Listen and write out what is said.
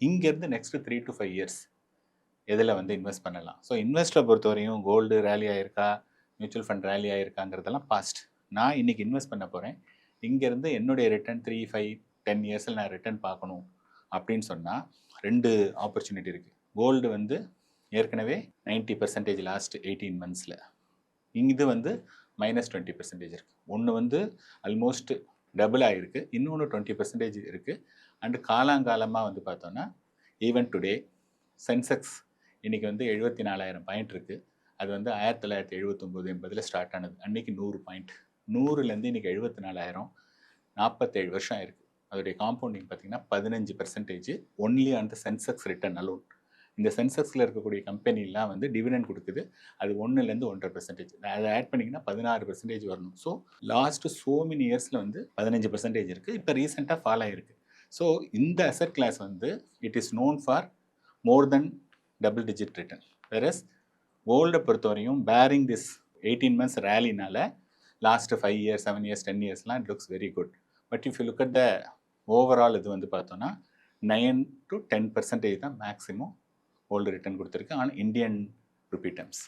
இங்கேருந்து next 3 to 5 years எதில் வந்து இன்வெஸ்ட் பண்ணலாம். ஸோ இன்வெஸ்டரை பொறுத்தவரையும் கோல்டு ரேலி ஆயிருக்கா, மியூச்சுவல் ஃபண்ட் ரேலி ஆயிருக்காங்கிறதெல்லாம் பாஸ்ட். நான் இன்னைக்கு இன்வெஸ்ட் பண்ண போகிறேன். இங்கேருந்து என்னுடைய ரிட்டர்ன் 3, 5, 10 இயர்ஸில் நான் ரிட்டர்ன் பார்க்கணும் அப்படின்னு சொன்னால் 2 ஆப்பர்ச்சுனிட்டி இருக்குது. கோல்டு வந்து ஏற்கனவே 90% லாஸ்ட் 18 monthsல. இது வந்து -20% இருக்குது. ஒன்று வந்து ஆல்மோஸ்ட் டபுள் ஆகிருக்கு, இன்னொன்று 20% இருக்குது. அண்டு காலாங்காலமாக வந்து பார்த்தோன்னா ஈவன் டுடே சென்செக்ஸ் இன்றைக்கி வந்து 74,000 பாயிண்ட் இருக்குது. அது வந்து 1979-80 ஸ்டார்ட் ஆனது. அன்றைக்கி 100 பாயிண்ட். 100லேருந்து இன்றைக்கி 74,000, 47 வருஷம் ஆயிருக்கு. அதோடைய காம்பவுண்டிங் பார்த்திங்கன்னா 15% only on the Sensex return alone. இந்த சென்செக்ஸில் இருக்கக்கூடிய கம்பெனிலாம் வந்து டிவிடெண்ட் கொடுக்குது. அது 1லேருந்து 1.5%. அதை ஆட் பண்ணிங்கன்னா 16% வரணும். ஸோ லாஸ்ட்டு மெனி இயர்ஸில் வந்து 15% இருக்குது. இப்போ ரீசெண்டாக ஃபால் ஆகிருக்கு. ஸோ இந்த அசெட் கிளாஸ் வந்து it is known for more than double digit return. Whereas கோல்டை பொறுத்தவரையும் பேரிங் திஸ் 18 months ரேலினால லாஸ்ட் 5 years, 7 years, 10 yearsலாம் it looks very good. But if you look at the overall இது வந்து பார்த்தோன்னா 9 to 10% தான் மேக்ஸிமம் கோல்டு ரிட்டர்ன் கொடுத்துருக்கு ஆன் இந்தியன் ருபி டர்ம்ஸ்.